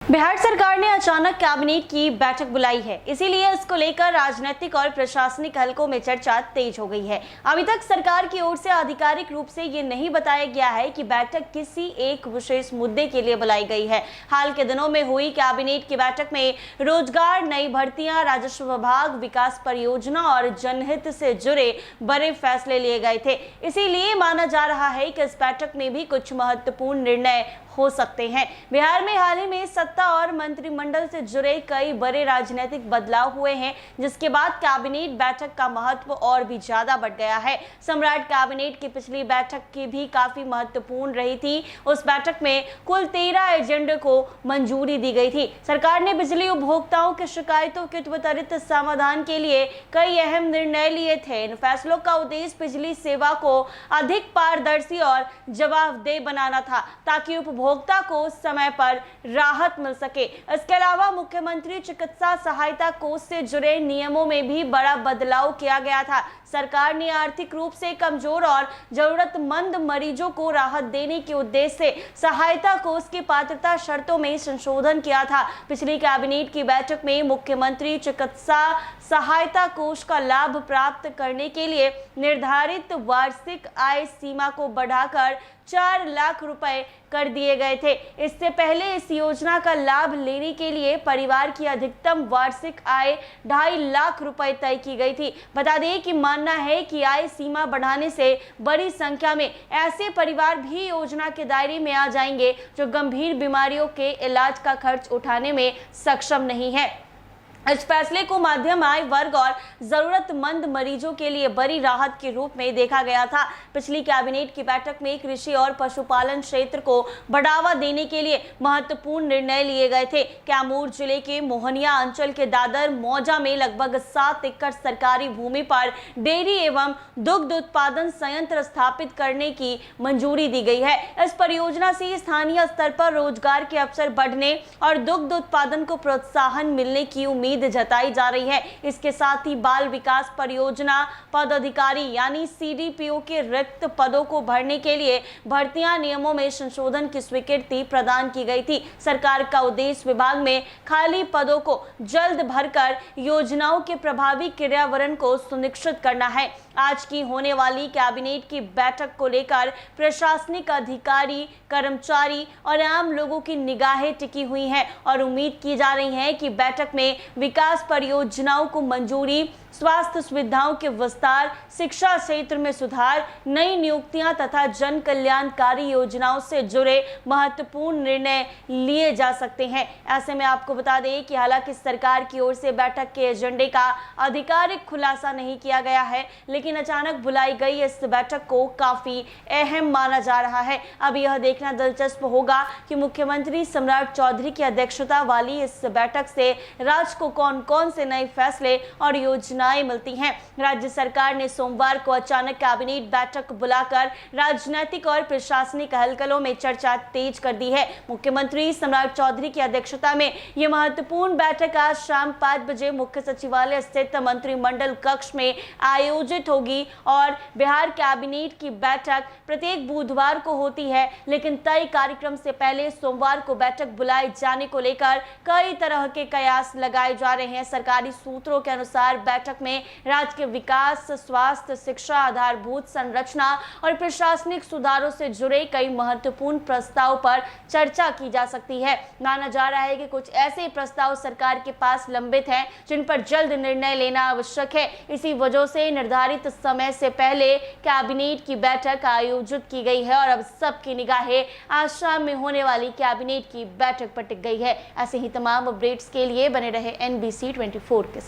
बिहार सरकार ने अचानक कैबिनेट की बैठक बुलाई है, इसीलिए इसको लेकर राजनीतिक और प्रशासनिक हलकों में चर्चा तेज हो गई है। अभी तक सरकार की ओर से आधिकारिक रूप से ये नहीं बताया गया है कि बैठक किसी एक विशेष मुद्दे के लिए बुलाई गई है। हाल के दिनों में हुई कैबिनेट की बैठक में रोजगार, नई भर्तियां, राजस्व विभाग, विकास परियोजना और जनहित से जुड़े बड़े फैसले लिए गए थे। इसीलिए माना जा रहा है कि इस बैठक में भी कुछ महत्वपूर्ण निर्णय हो सकते हैं। बिहार में हाल ही में सत्ता और मंत्रिमंडल से जुड़े कई बड़े राजनीतिक बदलाव हुए हैं, जिसके बाद कैबिनेट बैठक का महत्व और भी ज्यादा बढ़ गया है। सम्राट कैबिनेट की पिछली बैठक की भी काफी महत्वपूर्ण रही थी। उस बैठक में कुल 13 एजेंडे को मंजूरी दी गई थी। सरकार ने बिजली उपभोक्ताओं की शिकायतों के त्वरित समाधान के लिए कई अहम निर्णय लिए थे। इन फैसलों का उद्देश्य बिजली सेवा को अधिक पारदर्शी और जवाबदेह बनाना था, ताकि उपभोक्ता को समय पर राहत मिल सके। इसके अलावा मुख्यमंत्री चिकित्सा सहायता कोष से जुड़े नियमों में भी बड़ा बदलाव किया गया था। सरकार ने आर्थिक रूप से कमजोर और जरूरतमंद मरीजों को राहत देने के उद्देश्य से सहायता कोष की पात्रता शर्तों में संशोधन किया था। पिछली कैबिनेट की बैठक में मुख्यमंत्री चिकित्सा सहायता कोष का लाभ प्राप्त करने के लिए निर्धारित वार्षिक आय सीमा को बढ़ाकर 4 लाख रुपए कर दिए गए थे। इससे पहले इस योजना का लाभ लेने के लिए परिवार की अधिकतम वार्षिक आय 2.5 लाख रुपए तय की गई थी। बता दें कि मानना है कि आय सीमा बढ़ाने से बड़ी संख्या में ऐसे परिवार भी योजना के दायरे में आ जाएंगे जो गंभीर बीमारियों के इलाज का खर्च उठाने में सक्षम नहीं है। इस फैसले को मध्यम आय वर्ग और जरूरतमंद मरीजों के लिए बड़ी राहत के रूप में देखा गया था। पिछली कैबिनेट की बैठक में कृषि और पशुपालन क्षेत्र को बढ़ावा देने के लिए महत्वपूर्ण निर्णय लिए गए थे। कैमूर जिले के मोहनिया अंचल के दादर मौजा में लगभग 7 एकड़ सरकारी भूमि पर डेयरी एवं दुग्ध उत्पादन संयंत्र स्थापित करने की मंजूरी दी गई है। इस परियोजना से स्थानीय स्तर पर रोजगार के अवसर बढ़ने और दुग्ध उत्पादन को प्रोत्साहन मिलने की उम्मीद जताई जा रही है। इसके साथ ही बाल विकास परियोजना पदाधिकारी यानी सीडीपीओ के रिक्त पदों को भरने के लिए भर्तियां नियमों में संशोधन की स्वीकृति प्रदान की गई थी। सरकार का उद्देश्य विभाग में खाली पदों को जल्द भरकर योजनाओं के प्रभावी क्रियान्वयन को सुनिश्चित करना है। आज की होने वाली कैबिनेट की बैठक को लेकर प्रशासनिक अधिकारी, कर्मचारी और आम लोगों की निगाहें टिकी हुई हैं और उम्मीद की जा रही है कि बैठक में विकास परियोजनाओं को मंजूरी, स्वास्थ्य सुविधाओं के विस्तार, शिक्षा क्षेत्र में सुधार, नई नियुक्तियां तथा जन कल्याणकारी योजनाओं से जुड़े महत्वपूर्ण निर्णय लिए जा सकते हैं। ऐसे में आपको बता दें कि हालांकि सरकार की ओर से बैठक के एजेंडे का आधिकारिक खुलासा नहीं किया गया है, लेकिन अचानक बुलाई गई इस बैठक को काफी अहम माना जा रहा है। अब यह देखना दिलचस्प होगा कि मुख्यमंत्री सम्राट चौधरी की अध्यक्षता वाली इस बैठक से राज्य को कौन कौन से नए फैसले और योजनाएं मिलती हैं। राज्य सरकार ने सोमवार को अचानक कैबिनेट बैठक बुलाकर राजनीतिक और प्रशासनिक हलकलों में चर्चा तेज कर दी है। मुख्यमंत्री सम्राट चौधरी की अध्यक्षता में यह महत्वपूर्ण बैठक आज शाम 5 बजे मुख्य सचिवालय स्थित मंत्रिमंडल कक्ष में आयोजित होगी और बिहार कैबिनेट की बैठक प्रत्येक बुधवार को होती है, लेकिन तय कार्यक्रम से पहले सोमवार को बैठक बुलाए जाने को लेकर कई तरह के कयास लगाए जा रहे हैं। सरकारी सूत्रों के अनुसार बैठक में राज्य के विकास, स्वास्थ्य, शिक्षा, आधारभूत संरचना और प्रशासनिक सुधारों से जुड़े कई महत्वपूर्ण प्रस्ताव पर चर्चा की जा सकती है। माना जा रहा है कि कुछ ऐसे प्रस्ताव सरकार के पास लंबित हैं जिन पर जल्द निर्णय लेना आवश्यक है। इसी वजह से निर्धारित समय से पहले कैबिनेट की बैठक आयोजित की गई है और अब सबकी निगाहें आज शाम में होने वाली कैबिनेट की बैठक पर टिक गई है। ऐसे ही तमाम अपडेट्स के लिए बने रहे NBC 24 के साथ।